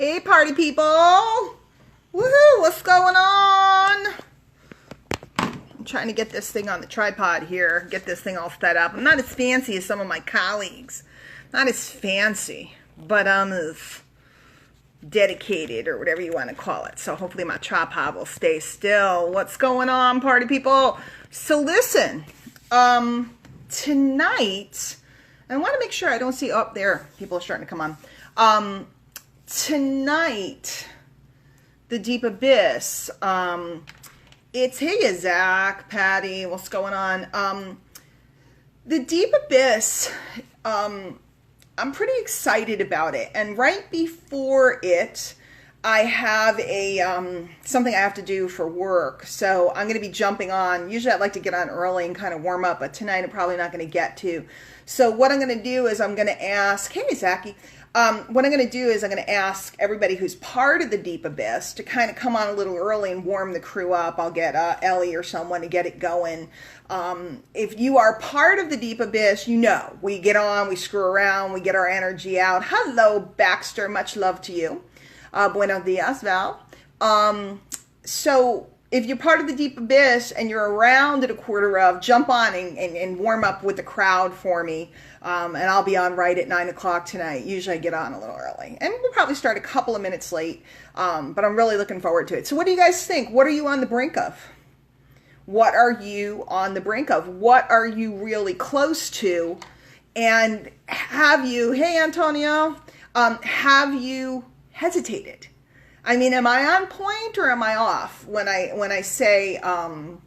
Hey, party people! Woohoo! What's going on? I'm trying to get this thing on the tripod here, get this thing all set up. I'm not as fancy as some of my colleagues. Not as fancy, but I'm as dedicated, or whatever you want to call it. So hopefully my tripod will stay still. What's going on, party people? So listen, tonight, I want to make sure I don't see up there. People are starting to come on. Tonight, the Deep Abyss. It's, hey, Zach, Patty, what's going on? The Deep Abyss, I'm pretty excited about it. And right before it, I have a something I have to do for work. So I'm going to be jumping on. Usually I'd like to get on early and kind of warm up, but tonight I'm probably not going to get to. So what I'm going to do is I'm going to ask, hey, Zachy, what I'm going to do is I'm going to ask everybody who's part of the Deep Abyss to kind of come on a little early and warm the crew up. I'll get Ellie or someone to get it going. If you are part of the Deep Abyss, you know, we get on, we screw around, we get our energy out. Hello, Baxter. Much love to you. Buenos dias, Val. So if you're part of the Deep Abyss and you're around at a quarter of, jump on and warm up with the crowd for me. And I'll be on right at 9 o'clock tonight. Usually I get on a little early. And we'll probably start a couple of minutes late. But I'm really looking forward to it. So what do you guys think? What are you on the brink of? What are you on the brink of? What are you really close to? And have you, hey Antonio, have you hesitated? I mean, am I on point or am I off when I say, and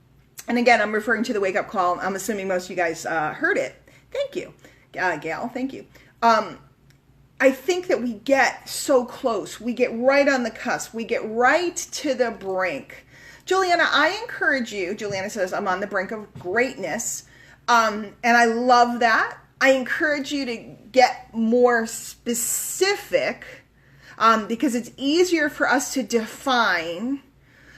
again, I'm referring to the wake up call. I'm assuming most of you guys heard it. Thank you, Gail. Thank you. I think that we get so close. We get right on the cusp. We get right to the brink. Juliana, I encourage you. Juliana says, I'm on the brink of greatness. And I love that. I encourage you to get more specific because it's easier for us to define.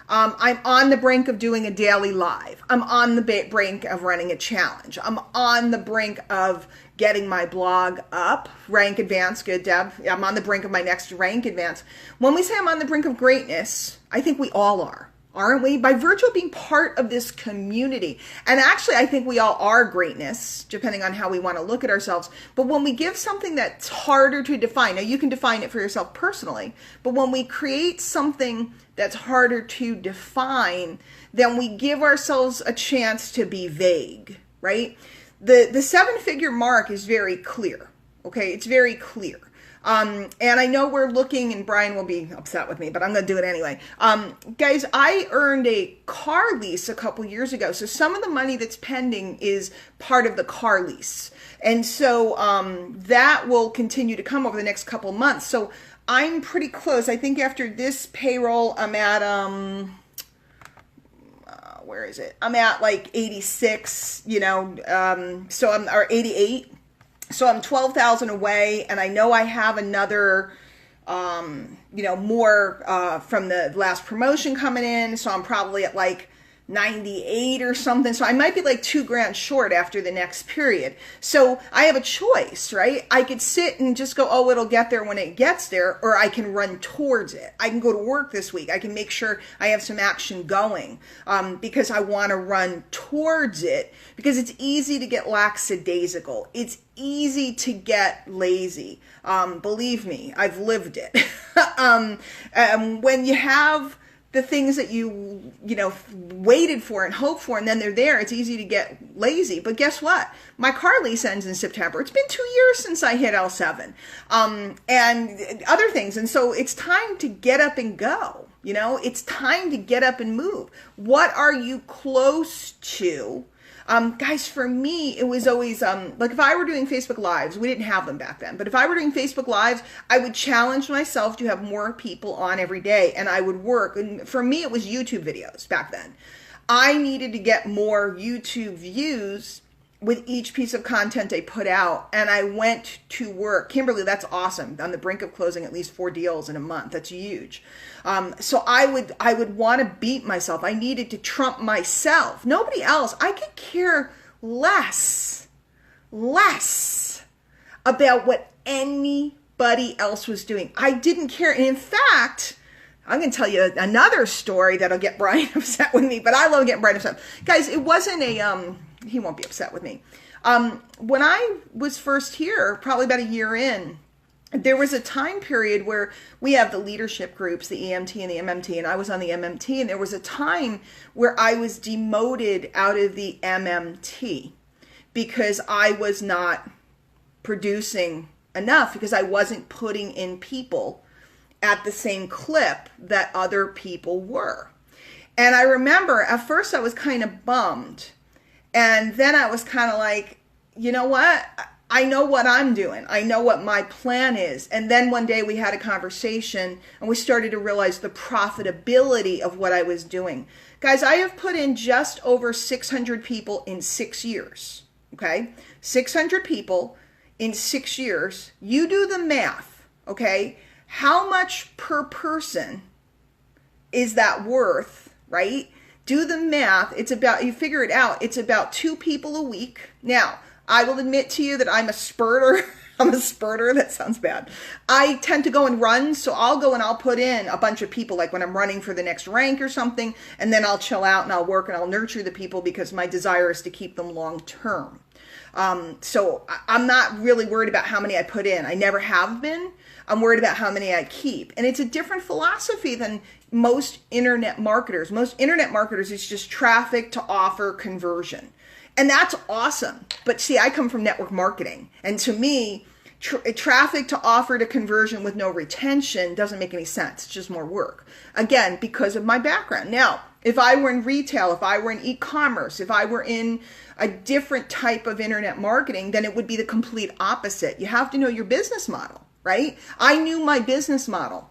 I'm on the brink of doing a daily live. I'm on the brink of running a challenge. I'm on the brink of getting my blog up. Rank advance, good, Deb. I'm on the brink of my next rank advance. When we say I'm on the brink of greatness, I think we all are, aren't we? By virtue of being part of this community. And actually, I think we all are greatness, depending on how we want to look at ourselves. But when we give something that's harder to define, now you can define it for yourself personally, but when we create something that's harder to define, then we give ourselves a chance to be vague, right? The 7-figure mark is very clear, okay? It's very clear. And I know we're looking, and Brian will be upset with me, but I'm going to do it anyway. Guys, I earned a car lease a couple years ago. So some of the money that's pending is part of the car lease. And so that will continue to come over the next couple months. So I'm pretty close. I think after this payroll, I'm at, where is it? I'm at like 86, you know, so I'm, or 88. So I'm 12,000 away, and I know I have another, you know, more from the last promotion coming in. So I'm probably at like 98 or something. So I might be like $2,000 short after the next period. So I have a choice, right? I could sit and just go, oh, it'll get there when it gets there, or I can run towards it. I can go to work this week. I can make sure I have some action going because I want to run towards it, because it's easy to get lackadaisical. It's easy to get lazy. Believe me, I've lived it. When you have the things that you know, waited for and hoped for, and then they're there, it's easy to get lazy. But guess what? My car lease ends in September. It's been 2 years since I hit L7, and other things. And so it's time to get up and go. You know, it's time to get up and move. What are you close to? Guys, for me, it was always, like if I were doing Facebook Lives, we didn't have them back then, but if I were doing Facebook Lives, I would challenge myself to have more people on every day, and I would work. And for me, it was YouTube videos back then. I needed to get more YouTube views with each piece of content I put out, and I went to work. Kimberly, that's awesome. On the brink of closing at least 4 deals in a month. That's huge. So I would want to beat myself. I needed to trump myself. Nobody else. I could care less about what anybody everybody else was doing. I didn't care. And in fact, I'm going to tell you another story that'll get Brian upset with me, but I love getting Brian upset. Guys, it wasn't he won't be upset with me. When I was first here, probably about a year in, there was a time period where we have the leadership groups, the EMT and the MMT, and I was on the MMT, and there was a time where I was demoted out of the MMT because I was not producing enough, because I wasn't putting in people at the same clip that other people were. And I remember at first I was kind of bummed. And then I was kind of like, you know what? I know what I'm doing. I know what my plan is. And then one day we had a conversation and we started to realize the profitability of what I was doing. Guys, I have put in just over 600 people in 6 years. Okay? 600 people in 6 years. You do the math. Okay? How much per person is that worth, right? Do the math. It's about, you figure it out. It's about 2 people a week. Now, I will admit to you that I'm a spurter. I'm a spurter. That sounds bad. I tend to go and run. So I'll go and I'll put in a bunch of people, like when I'm running for the next rank or something, and then I'll chill out and I'll work and I'll nurture the people because my desire is to keep them long term. So I'm not really worried about how many I put in. I never have been. I'm worried about how many I keep. And it's a different philosophy than most internet marketers. Most internet marketers is just traffic to offer conversion. And that's awesome. But see, I come from network marketing. And to me, traffic to offer to conversion with no retention doesn't make any sense. It's just more work. Again, because of my background. Now, if I were in retail, if I were in e-commerce, if I were in a different type of internet marketing, then it would be the complete opposite. You have to know your business model, right? I knew my business model.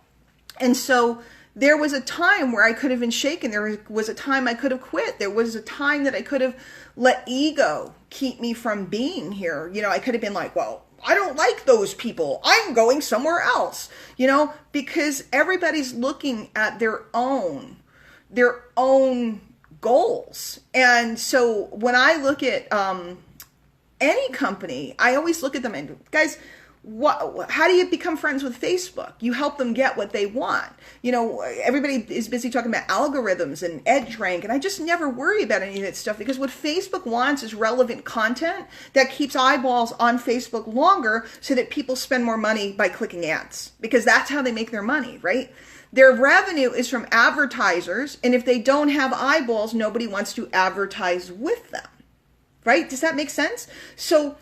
And so there was a time where I could have been shaken. There was a time I could have quit. There was a time that I could have let ego keep me from being here. You know, I could have been like, well, I don't like those people. I'm going somewhere else, you know, because everybody's looking at their own goals. And so when I look at any company, I always look at them and, guys, how do you become friends with Facebook? You help them get what they want. You know, everybody is busy talking about algorithms and edge rank, and I just never worry about any of that stuff, because what Facebook wants is relevant content that keeps eyeballs on Facebook longer so that people spend more money by clicking ads, because that's how they make their money, right? Their revenue is from advertisers, and if they don't have eyeballs, nobody wants to advertise with them, right? Does that make sense? So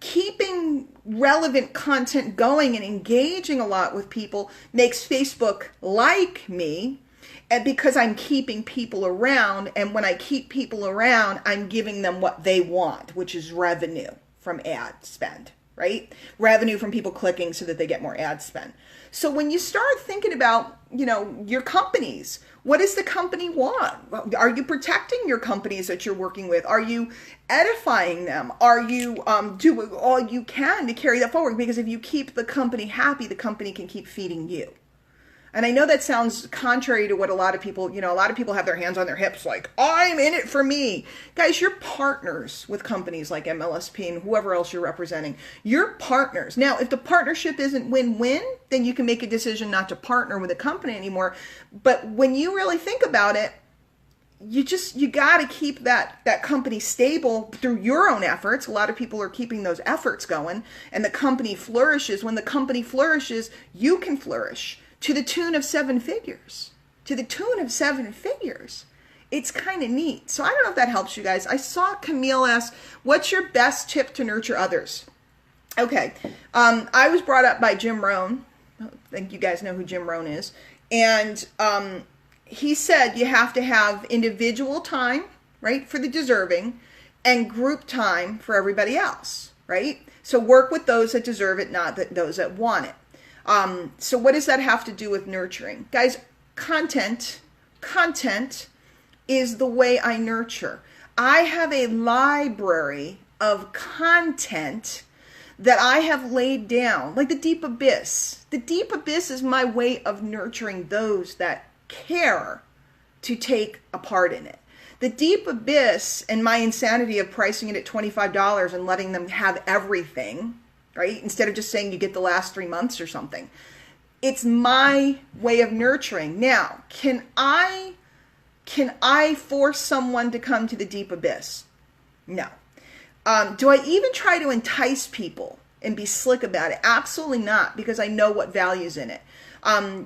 keeping relevant content going and engaging a lot with people makes Facebook like me, and because I'm keeping people around, and when I keep people around, I'm giving them what they want, which is revenue from ad spend, right? Revenue from people clicking so that they get more ad spend. So when you start thinking about, you know, your companies, what does the company want? Are you protecting your companies that you're working with? Are you edifying them? Are you doing all you can to carry that forward? Because if you keep the company happy, the company can keep feeding you. And I know that sounds contrary to what a lot of people, you know, a lot of people have their hands on their hips like, I'm in it for me. Guys, you're partners with companies like MLSP and whoever else you're representing. You're partners. Now, if the partnership isn't win-win, then you can make a decision not to partner with a company anymore. But when you really think about it, you got to keep that company stable through your own efforts. A lot of people are keeping those efforts going, and the company flourishes. When the company flourishes, you can flourish. To the tune of 7 figures. To the tune of 7 figures. It's kind of neat. So I don't know if that helps you guys. I saw Camille ask, what's your best tip to nurture others? Okay. I was brought up by Jim Rohn. I think you guys know who Jim Rohn is. And he said you have to have individual time, right, for the deserving, and group time for everybody else, right? So work with those that deserve it, not those that want it. So what does that have to do with nurturing? Guys, content is the way I nurture. I have a library of content that I have laid down, like the deep abyss. The deep abyss is my way of nurturing those that care to take a part in it. The deep abyss and my insanity of pricing it at $25 and letting them have everything, right? Instead of just saying you get the last 3 months or something. It's my way of nurturing. Now, can I force someone to come to the deep abyss? No. Do I even try to entice people and be slick about it? Absolutely not, because I know what value's in it.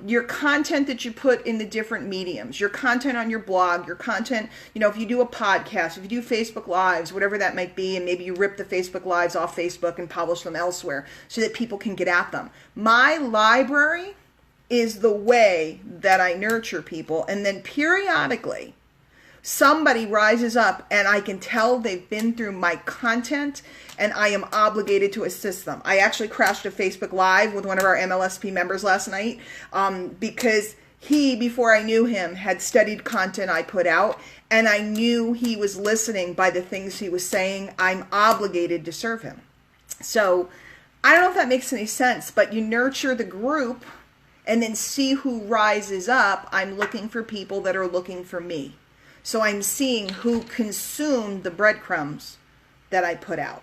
Your content that you put in the different mediums, your content on your blog, your content, if you do a podcast, if you do Facebook Lives, whatever that might be, and maybe you rip the Facebook Lives off Facebook and publish them elsewhere so that people can get at them. My library is the way that I nurture people, and then periodically somebody rises up and I can tell they've been through my content and I am obligated to assist them. I actually crashed a Facebook Live with one of our MLSP members last night because he, before I knew him, had studied content I put out, and I knew he was listening by the things he was saying. I'm obligated to serve him. So I don't know if that makes any sense, but you nurture the group and then see who rises up. I'm looking for people that are looking for me. So I'm seeing who consumed the breadcrumbs that I put out.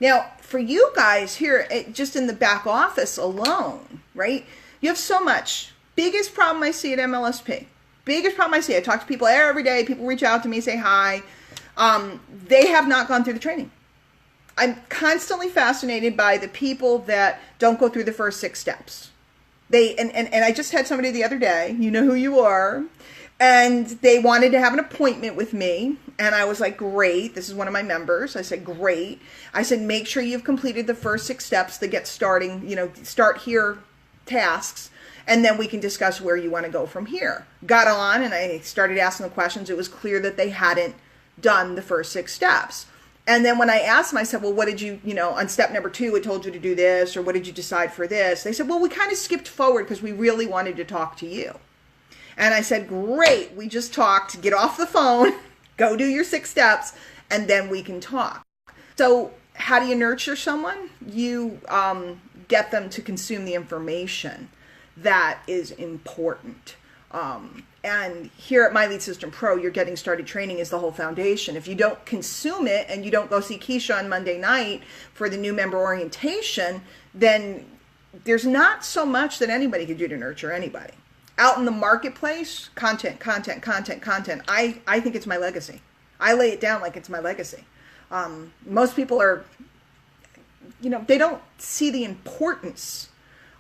Now, for you guys here, just in the back office alone, right? You have so much. Biggest problem I see at MLSP. Biggest problem I see. I talk to people every day. People reach out to me, say hi. They have not gone through the training. I'm constantly fascinated by the people that don't go through the first 6 steps. And I just had somebody the other day, you know who you are, and they wanted to have an appointment with me. And I was like, great. This is one of my members. I said, great. I said, make sure you've completed the first 6 steps to get starting, start here tasks. And then we can discuss where you want to go from here. Got on and I started asking the questions. It was clear that they hadn't done the first 6 steps. And then when I asked them, I said, well, what did you, on step number 2, it told you to do this, or what did you decide for this? They said, well, we kind of skipped forward because we really wanted to talk to you. And I said, great, we just talked, get off the phone, go do your 6 steps, and then we can talk. So how do you nurture someone? You get them to consume the information that is important. And here at My Lead System Pro, your Getting Started training is the whole foundation. If you don't consume it and you don't go see Keisha on Monday night for the new member orientation, then there's not so much that anybody could do to nurture anybody. Out in the marketplace, content. I think it's my legacy. I lay it down like it's my legacy. Most people are, they don't see the importance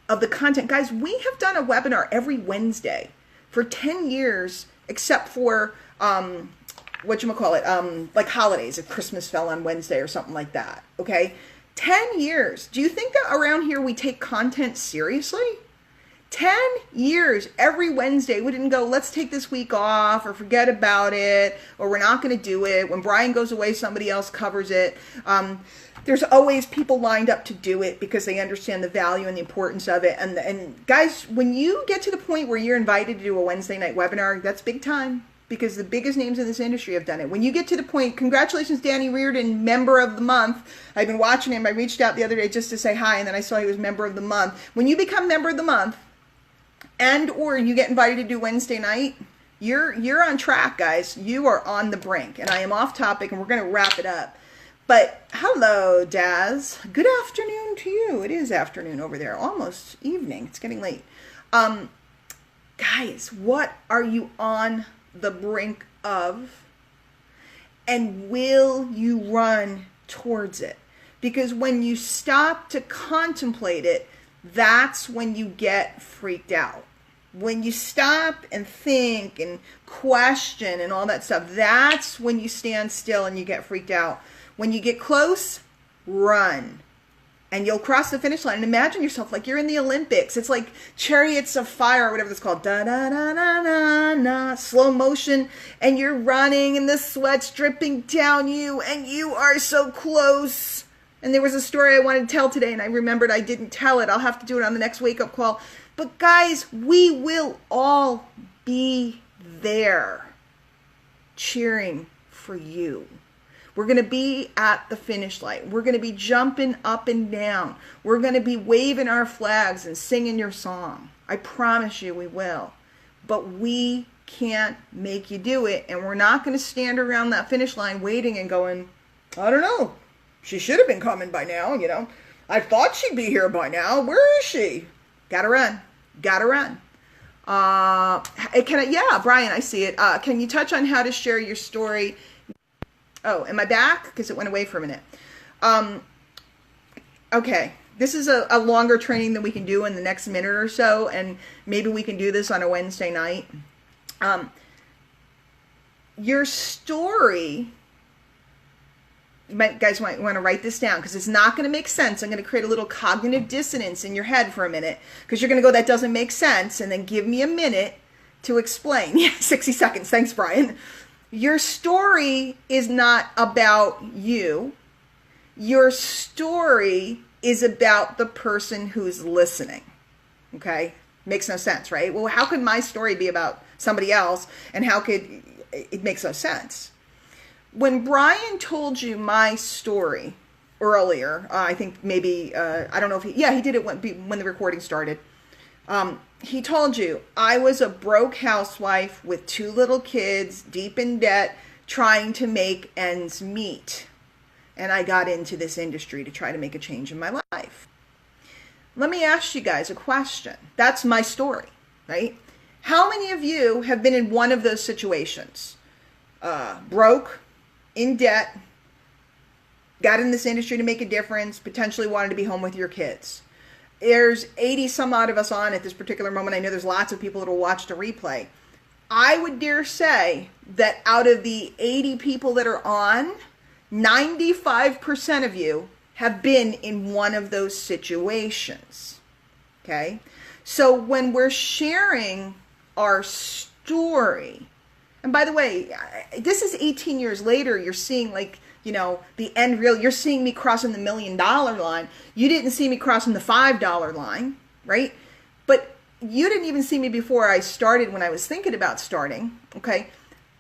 of the content. Guys, we have done a webinar every Wednesday for 10 years, except for, like holidays, if Christmas fell on Wednesday or something like that, okay? 10 years. Do you think that around here we take content seriously? 10 years, every Wednesday, we didn't go, let's take this week off, or forget about it, or we're not going to do it. When Brian goes away, somebody else covers it. There's always people lined up to do it because they understand the value and the importance of it. And guys, when you get to the point where you're invited to do a Wednesday night webinar, that's big time, because the biggest names in this industry have done it. When you get to the point, congratulations, Danny Reardon, member of the month. I've been watching him. I reached out the other day just to say hi, and then I saw he was member of the month. When you become member of the month, and or you get invited to do Wednesday night, you're on track, guys. You are on the brink. And I am off topic, and we're going to wrap it up. But hello, Daz. Good afternoon to you. It is afternoon over there, almost evening. It's getting late. Guys, what are you on the brink of? And will you run towards it? Because when you stop to contemplate it, that's when you get freaked out. When you stop and think and question and all that stuff, that's when you stand still and you get freaked out. When you get close, run. And you'll cross the finish line. And imagine yourself like you're in the Olympics. It's like Chariots of Fire or whatever it's called. Da-da-da-da-da-da. Slow motion. And you're running and the sweat's dripping down you. And you are so close. And there was a story I wanted to tell today, and I remembered I didn't tell it. I'll have to do it on the next wake-up call. But guys, we will all be there cheering for you. We're going to be at the finish line. We're going to be jumping up and down. We're going to be waving our flags and singing your song. I promise you we will. But we can't make you do it, and we're not going to stand around that finish line waiting and going, I don't know. She should have been coming by now, I thought she'd be here by now. Where is she? Gotta run. Gotta run. Yeah, Brian, I see it. Can you touch on how to share your story? Oh, am I back? Because it went away for a minute. Okay. This is a longer training than we can do in the next minute or so, and maybe we can do this on a Wednesday night. Your story, you guys might want to write this down because it's not going to make sense. I'm going to create a little cognitive dissonance in your head for a minute because you're going to go, that doesn't make sense, and then give me a minute to explain. Yeah, 60 seconds. Thanks, Brian. Your story is not about you. Your story is about the person who's listening. Okay? Makes no sense, right? Well, how could my story be about somebody else, and how could it makes no sense? When Brian told you my story earlier, I think maybe, I don't know if he did it when the recording started. He told you, I was a broke housewife with 2 little kids, deep in debt, trying to make ends meet. And I got into this industry to try to make a change in my life. Let me ask you guys a question. That's my story, right? How many of you have been in one of those situations? Broke, in debt, got in this industry to make a difference, potentially wanted to be home with your kids. There's 80 some odd of us on at this particular moment. I know there's lots of people that will watch the replay. I would dare say that out of the 80 people that are on, 95% of you have been in one of those situations. Okay? So when we're sharing our story, and by the way, this is 18 years later, you're seeing the end real. You're seeing me crossing the $1 million line. You didn't see me crossing the $5 line, right? But you didn't even see me before I started when I was thinking about starting, okay?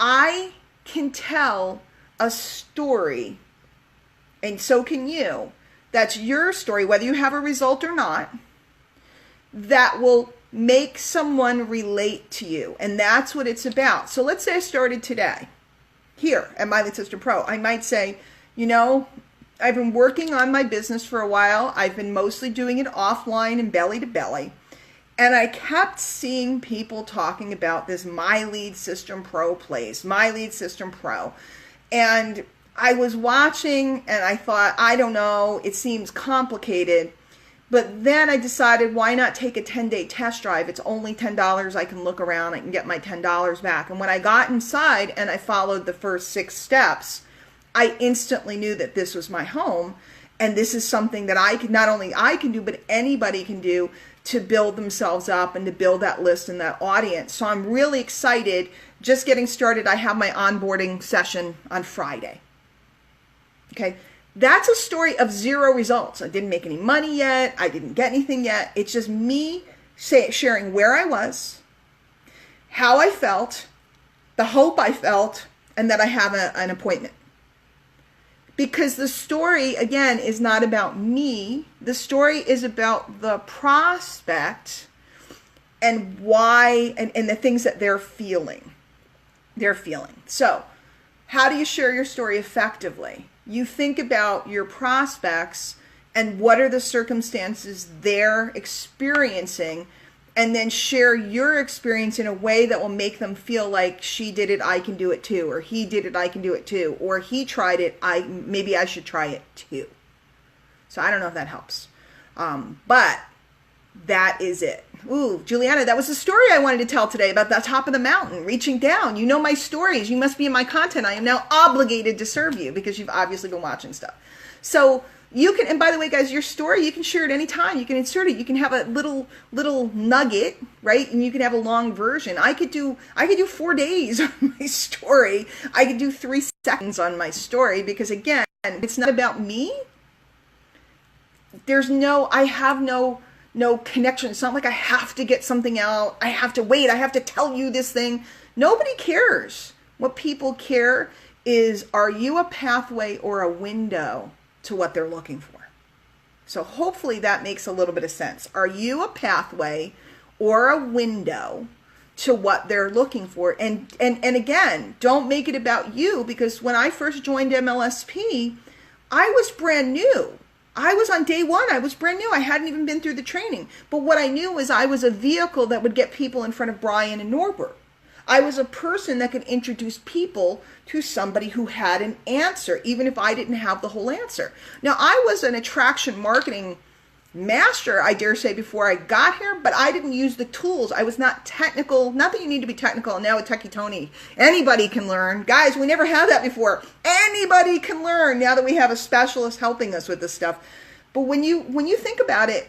I can tell a story, and so can you. That's your story, whether you have a result or not, that will make someone relate to you. And that's what it's about. So let's say I started today here at My Lead System Pro. I might say, I've been working on my business for a while. I've been mostly doing it offline and belly to belly. And I kept seeing people talking about this My Lead System Pro place, My Lead System Pro. And I was watching and I thought, I don't know, it seems complicated. But then I decided, why not take a 10-day test drive? It's only $10. I can look around. I can get my $10 back. And when I got inside and I followed the first 6 steps, I instantly knew that this was my home. And this is something that not only I can do, but anybody can do to build themselves up and to build that list and that audience. So I'm really excited. Just getting started. I have my onboarding session on Friday. Okay. That's a story of 0 results. I didn't make any money yet. I didn't get anything yet. It's just me sharing where I was, how I felt, the hope I felt, and that I have an appointment. Because the story, again, is not about me. The story is about the prospect and why, and the things that they're feeling. So, how do you share your story effectively? You think about your prospects and what are the circumstances they're experiencing, and then share your experience in a way that will make them feel like she did it, I can do it too, or he did it, I can do it too, or he tried it, maybe I should try it too. So I don't know if that helps, but that is it. Ooh, Juliana, that was the story I wanted to tell today about the top of the mountain, reaching down. You know my stories. You must be in my content. I am now obligated to serve you because you've obviously been watching stuff. So you can, and by the way, guys, your story, you can share it anytime. You can insert it. You can have a little nugget, right? And you can have a long version. I could do 4 days on my story. I could do 3 seconds on my story because, again, it's not about me. I have no connection. It's not like I have to get something out. I have to wait. I have to tell you this thing. Nobody cares. What people care is, are you a pathway or a window to what they're looking for? So hopefully that makes a little bit of sense. Are you a pathway or a window to what they're looking for? And again, don't make it about you, because when I first joined MLSP, I was brand new. I was on day one. I was brand new. I hadn't even been through the training. But what I knew was I was a vehicle that would get people in front of Brian and Norbert. I was a person that could introduce people to somebody who had an answer, even if I didn't have the whole answer. Now, I was an attraction marketing master, I dare say, before I got here, but I didn't use the tools. I was not technical. Not that you need to be technical. Now with Techie Tony, anybody can learn. Guys, we never had that before. Anybody can learn now that we have a specialist helping us with this stuff. But when you think about it,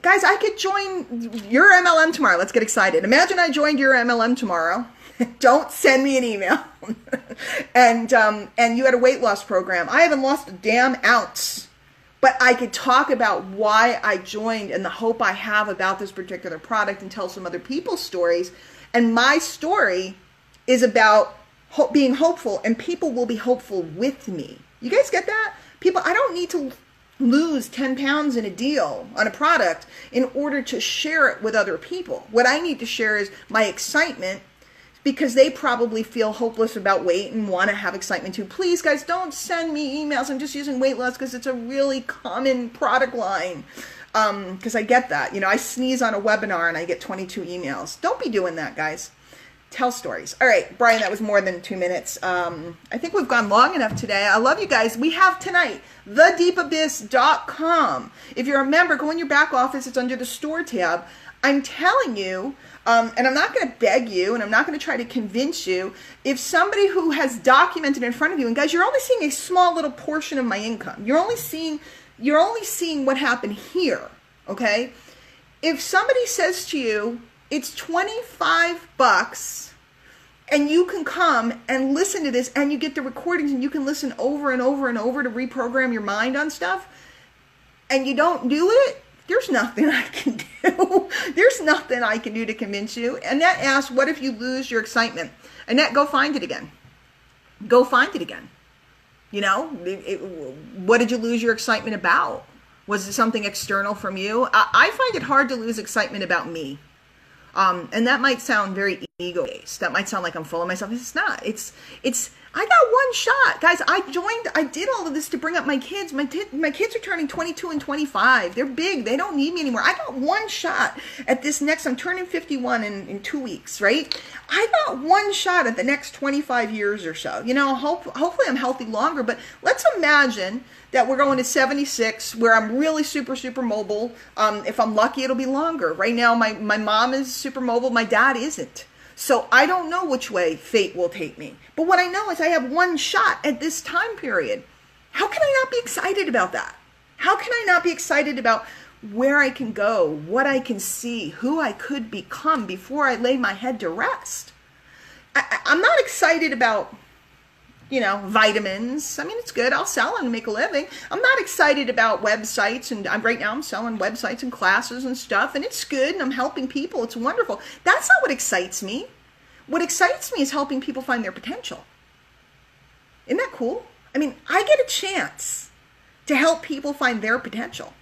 guys, I could join your MLM tomorrow. Let's get excited. Imagine I joined your MLM tomorrow. Don't send me an email. and you had a weight loss program. I haven't lost a damn ounce. But I could talk about why I joined and the hope I have about this particular product and tell some other people's stories. And my story is about being hopeful, and people will be hopeful with me. You guys get that? People, I don't need to lose 10 pounds in a deal on a product in order to share it with other people. What I need to share is my excitement, because they probably feel hopeless about weight and want to have excitement too. Please, guys, don't send me emails. I'm just using weight loss because it's a really common product line. Because I get that. You know, I sneeze on a webinar and I get 22 emails. Don't be doing that, guys. Tell stories. All right, Brian, that was more than 2 minutes. I think we've gone long enough today. I love you guys. We have tonight, thedeepabyss.com. If you're a member, go in your back office. It's under the store tab. I'm telling you, and I'm not going to beg you, and I'm not going to try to convince you, if somebody who has documented in front of you, and guys, you're only seeing a small little portion of my income. You're only seeing what happened here, okay? If somebody says to you, it's $25, and you can come and listen to this, and you get the recordings, and you can listen over and over and over to reprogram your mind on stuff, and you don't do it, there's nothing I can do. There's nothing I can do to convince you. Annette asked, what if you lose your excitement? Annette, go find it again. Go find it again. You know, what did you lose your excitement about? Was it something external from you? I find it hard to lose excitement about me. And that might sound very ego-based. That might sound like I'm full of myself. It's not. I got one shot. Guys, I did all of this to bring up my kids. My kids are turning 22 and 25. They're big. They don't need me anymore. I got one shot at this next, I'm turning 51 in 2 weeks, right? I got one shot at the next 25 years or so. You know, hopefully I'm healthy longer, but let's imagine that we're going to 76 where I'm really super, super mobile. If I'm lucky, it'll be longer. Right now, my mom is super mobile. My dad isn't. So I don't know which way fate will take me. But what I know is I have one shot at this time period. How can I not be excited about that? How can I not be excited about where I can go, what I can see, who I could become before I lay my head to rest? I'm not excited about, you know, vitamins. I mean, it's good. I'll sell and make a living. I'm not excited about websites, and right now I'm selling websites and classes and stuff, and it's good, and I'm helping people. It's wonderful. That's not what excites me. What excites me is helping people find their potential. Isn't that cool? I mean, I get a chance to help people find their potential.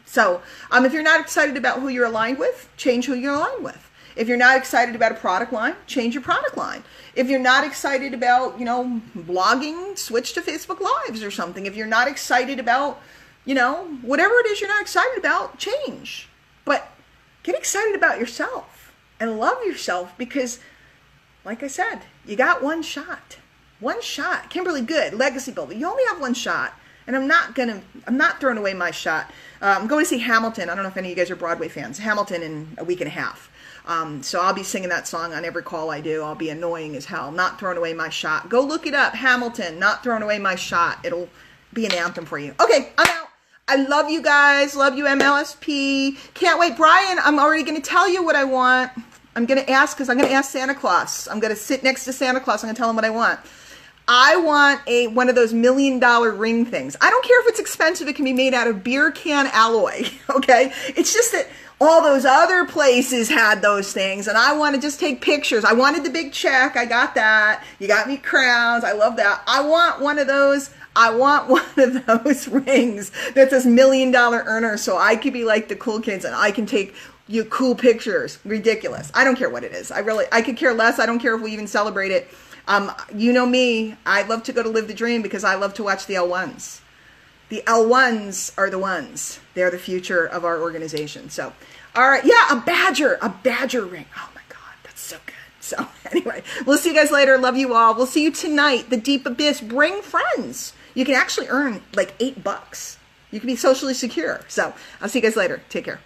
So, if you're not excited about who you're aligned with, change who you're aligned with. If you're not excited about a product line, change your product line. If you're not excited about, you know, blogging, switch to Facebook Lives or something. If you're not excited about, you know, whatever it is you're not excited about, change. But get excited about yourself and love yourself, because, like I said, you got one shot. One shot. Kimberly Good, legacy builder. You only have one shot. And I'm not throwing away my shot. I'm going to see Hamilton. I don't know if any of you guys are Broadway fans. Hamilton in a week and a half. So I'll be singing that song on every call I do. I'll be annoying as hell. Not throwing away my shot. Go look it up. Hamilton, not throwing away my shot. It'll be an anthem for you. Okay, I'm out. I love you guys. Love you, MLSP. Can't wait. Brian, I'm already going to tell you what I want. I'm going to ask, because I'm going to ask Santa Claus. I'm going to sit next to Santa Claus. I'm going to tell him what I want. I want one of those $1 million ring things. I don't care if it's expensive. It can be made out of beer can alloy, okay? It's just that all those other places had those things, and I want to just take pictures. I wanted the big check. I got that. You got me crowns. I love that. I want one of those. I want one of those rings that says $1 million earner, so I could be like the cool kids and I can take you cool pictures. Ridiculous. I don't care what it is. I could care less. I don't care if we even celebrate it. You know me, I love to go to Live the Dream because I love to watch the L1s. The L1s are the ones. They're the future of our organization. So, all right. Yeah, a badger ring. Oh my God, that's so good. So anyway, we'll see you guys later. Love you all. We'll see you tonight. The Deep Abyss. Bring friends. You can actually earn like $8. You can be socially secure. So I'll see you guys later. Take care.